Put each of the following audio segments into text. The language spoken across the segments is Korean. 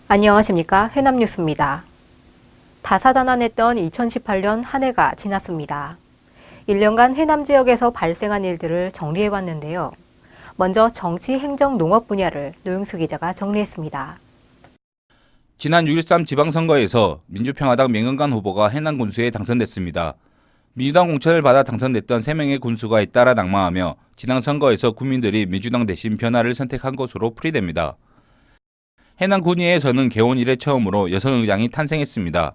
안녕하십니까. 해남뉴스입니다. 다사다난했던 2018년 한 해가 지났습니다. 1년간 해남 지역에서 발생한 일들을 정리해왔는데요. 먼저 정치, 행정, 농업 분야를 노영수 기자가 정리했습니다. 지난 6.13 지방선거에서 민주평화당 명은관 후보가 해남 군수에 당선됐습니다. 민주당 공천을 받아 당선됐던 3명의 군수가 잇따라 낙마하며 지난 선거에서 국민들이 민주당 대신 변화를 선택한 것으로 풀이됩니다. 해남 군위에서는 개원 이래 처음으로 여성 의장이 탄생했습니다.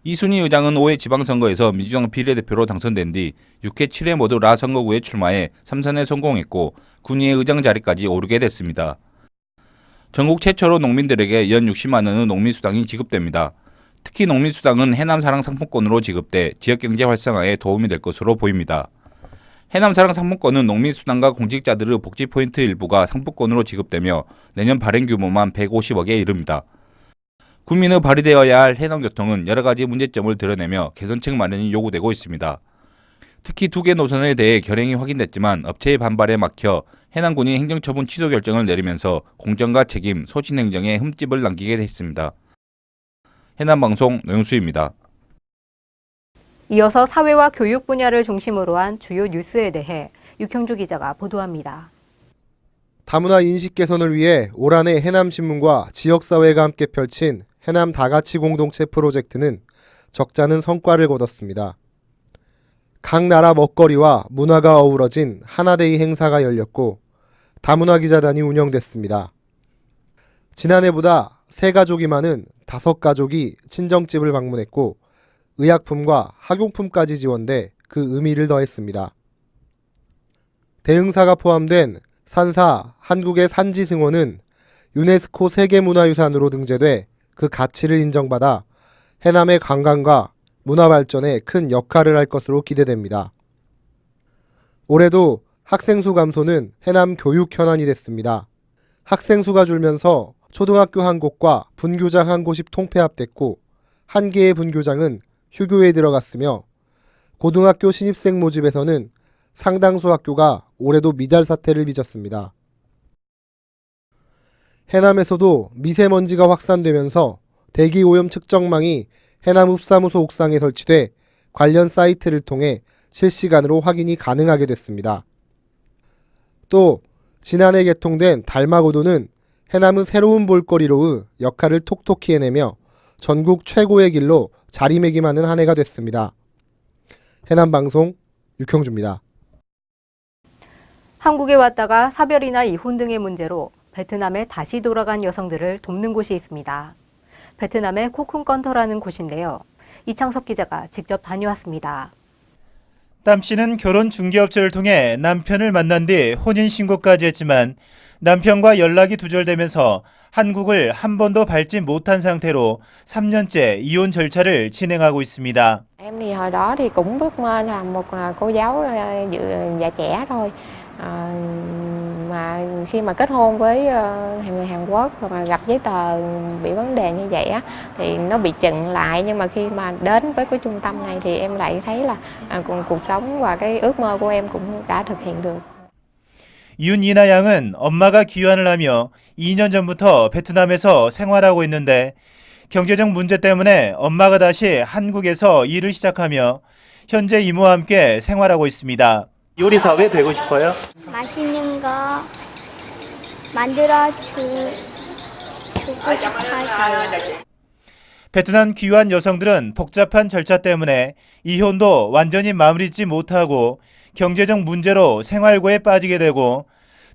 이순희 의장은 5회 지방선거에서 민주당 비례대표로 당선된 뒤 6회, 7회 모두 라 선거구에 출마해 3선에 성공했고 군위의 의장 자리까지 오르게 됐습니다. 전국 최초로 농민들에게 연 60만 원의 농민수당이 지급됩니다. 특히 농민수당은 해남사랑 상품권으로 지급돼 지역경제 활성화에 도움이 될 것으로 보입니다. 해남사랑 상품권은 농민수당과 공직자들의 복지포인트 일부가 상품권으로 지급되며 내년 발행 규모만 150억에 이릅니다. 국민의 발휘되어야 할 해남교통은 여러 가지 문제점을 드러내며 개선책 마련이 요구되고 있습니다. 특히 2개 노선에 대해 결행이 확인됐지만 업체의 반발에 막혀 해남군이 행정처분 취소 결정을 내리면서 공정과 책임, 소신행정에 흠집을 남기게 됐습니다. 해남방송 노영수입니다. 이어서 사회와 교육 분야를 중심으로 한 주요 뉴스에 대해 육형주 기자가 보도합니다. 다문화 인식 개선을 위해 올 한해 해남신문과 지역사회가 함께 펼친 해남 다가치 공동체 프로젝트는 적잖은 성과를 거뒀습니다. 각 나라 먹거리와 문화가 어우러진 하나데이 행사가 열렸고 다문화 기자단이 운영됐습니다. 지난해보다 3가족이 많은 5가족이 친정집을 방문했고 의약품과 학용품까지 지원돼 그 의미를 더했습니다. 대행사가 포함된 산사 한국의 산지승원은 유네스코 세계문화유산으로 등재돼 그 가치를 인정받아 해남의 관광과 문화 발전에 큰 역할을 할 것으로 기대됩니다. 올해도 학생 수 감소는 해남 교육 현안이 됐습니다. 학생 수가 줄면서 초등학교 한 곳과 분교장 한 곳이 통폐합됐고 한 개의 분교장은 휴교에 들어갔으며 고등학교 신입생 모집에서는 상당수 학교가 올해도 미달 사태를 빚었습니다. 해남에서도 미세먼지가 확산되면서 대기오염 측정망이 해남읍사무소 옥상에 설치돼 관련 사이트를 통해 실시간으로 확인이 가능하게 됐습니다. 또 지난해 개통된 달마고도는 해남의 새로운 볼거리로의 역할을 톡톡히 해내며 전국 최고의 길로 자리매김하는 한 해가 됐습니다. 해남방송 육형주입니다. 한국에 왔다가 사별이나 이혼 등의 문제로 베트남에 다시 돌아간 여성들을 돕는 곳이 있습니다. 베트남의 코쿤건터라는 곳인데요. 이창섭 기자가 직접 다녀왔습니다. 땀 씨는 결혼 중개업체를 통해 남편을 만난 뒤 혼인신고까지 했지만 남편과 연락이 두절되면서 한국을 한 번도 밟지 못한 상태로 3년째 이혼 절차를 진행하고 있습니다. Em thì hồi đó thì cũng ước mơ là một cô giáo dạy trẻ thôi. Mà khi mà kết hôn với người Hàn Quốc và gặp giấy tờ bị vấn đề như vậy á thì nó bị chững lại, nhưng mà khi mà đến với cái trung tâm này thì em lại thấy là cuộc sống và cái ước mơ của em cũng đã thực hiện được. 윤이나 양은 엄마가 귀환을 하며 2년 전부터 베트남에서 생활하고 있는데 경제적 문제 때문에 엄마가 다시 한국에서 일을 시작하며 현재 이모와 함께 생활하고 있습니다. 요리사 왜 되고 싶어요? 맛있는 거 만들어 주고 싶어서요. 베트남 귀환 여성들은 복잡한 절차 때문에 이혼도 완전히 마무리짓지 못하고 경제적 문제로 생활고에 빠지게 되고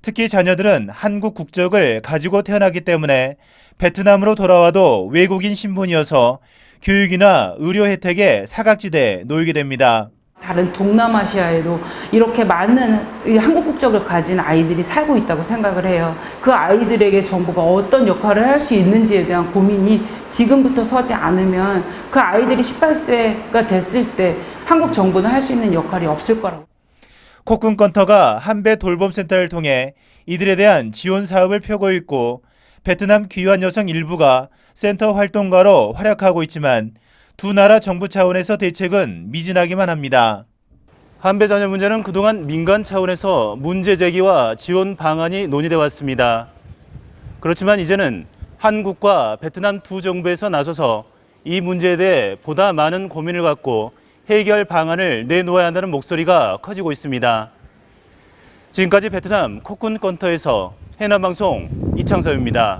특히 자녀들은 한국 국적을 가지고 태어났기 때문에 베트남으로 돌아와도 외국인 신분이어서 교육이나 의료 혜택에 사각지대에 놓이게 됩니다. 다른 동남아시아에도 이렇게 많은 한국 국적을 가진 아이들이 살고 있다고 생각을 해요. 그 아이들에게 정부가 어떤 역할을 할 수 있는지에 대한 고민이 지금부터 서지 않으면 그 아이들이 18세가 됐을 때 한국 정부는 할 수 있는 역할이 없을 거라고. 코쿤건터가 한배 돌봄센터를 통해 이들에 대한 지원 사업을 펴고 있고 베트남 귀환 여성 일부가 센터 활동가로 활약하고 있지만 두 나라 정부 차원에서 대책은 미진하기만 합니다. 한배 자녀 문제는 그동안 민간 차원에서 문제 제기와 지원 방안이 논의돼 왔습니다. 그렇지만 이제는 한국과 베트남 두 정부에서 나서서 이 문제에 대해 보다 많은 고민을 갖고 해결 방안을 내놓아야 한다는 목소리가 커지고 있습니다. 지금까지 베트남 코쿤 건터에서 해남방송 이창섭입니다.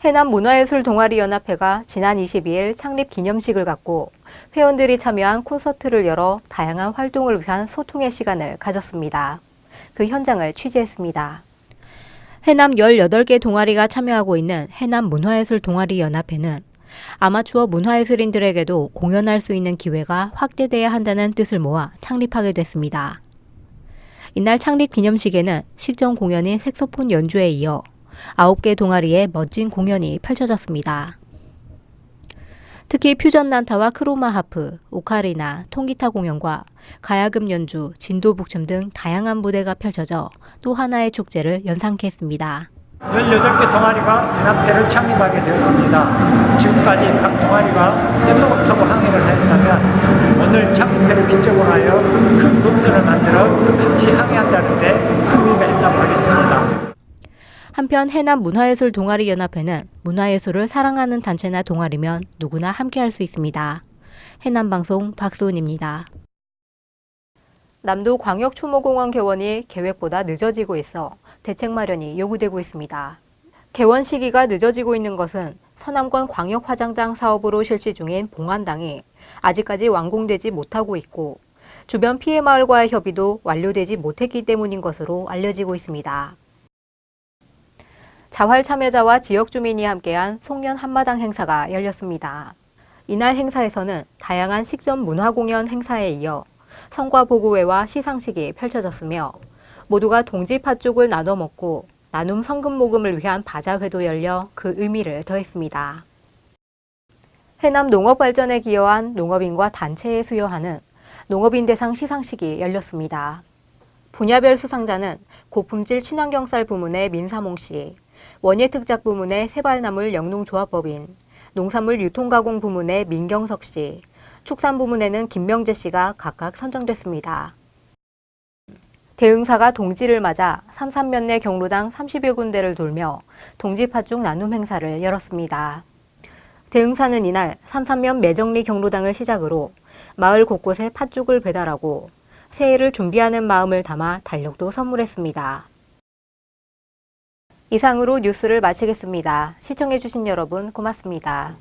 해남문화예술동아리연합회가 지난 22일 창립 기념식을 갖고 회원들이 참여한 콘서트를 열어 다양한 활동을 위한 소통의 시간을 가졌습니다. 그 현장을 취재했습니다. 해남 18개 동아리가 참여하고 있는 해남문화예술동아리연합회는 아마추어 문화예술인들에게도 공연할 수 있는 기회가 확대돼야 한다는 뜻을 모아 창립하게 됐습니다. 이날 창립 기념식에는 식전 공연인 색소폰 연주에 이어 9개 동아리의 멋진 공연이 펼쳐졌습니다. 특히 퓨전 난타와 크로마 하프, 오카리나, 통기타 공연과 가야금 연주, 진도 북춤 등 다양한 무대가 펼쳐져 또 하나의 축제를 연상케 했습니다. 18개 동아리가 연합회를 창립하게 되었습니다. 지금까지 각 동아리가 뗏목을 타고 항해를 하였다면 오늘 창립회를 기점으로 하여 큰 검선을 만들어 같이 항해한다는데 큰 의미가 있다고 하겠습니다. 한편 해남문화예술동아리연합회는 문화예술을 사랑하는 단체나 동아리면 누구나 함께할 수 있습니다. 해남방송 박수은입니다. 남도 광역추모공원 개원이 계획보다 늦어지고 있어 대책 마련이 요구되고 있습니다. 개원 시기가 늦어지고 있는 것은 서남권 광역화장장 사업으로 실시 중인 봉안당이 아직까지 완공되지 못하고 있고 주변 피해 마을과의 협의도 완료되지 못했기 때문인 것으로 알려지고 있습니다. 자활 참여자와 지역 주민이 함께한 송년 한마당 행사가 열렸습니다. 이날 행사에서는 다양한 식전 문화 공연 행사에 이어 성과 보고회와 시상식이 펼쳐졌으며 모두가 동지 팥죽을 나눠 먹고 나눔 성금 모금을 위한 바자회도 열려 그 의미를 더했습니다. 해남 농업 발전에 기여한 농업인과 단체에 수여하는 농업인 대상 시상식이 열렸습니다. 분야별 수상자는 고품질 친환경쌀 부문의 민사몽 씨, 원예특작 부문의 세발나물 영농조합법인, 농산물 유통가공 부문의 민경석 씨, 축산 부문에는 김명재 씨가 각각 선정됐습니다. 대응사가 동지를 맞아 삼산면내 경로당 30여 군데를 돌며 동지 팥죽 나눔 행사를 열었습니다. 대응사는 이날 삼산면 매정리 경로당을 시작으로 마을 곳곳에 팥죽을 배달하고 새해를 준비하는 마음을 담아 달력도 선물했습니다. 이상으로 뉴스를 마치겠습니다. 시청해주신 여러분 고맙습니다.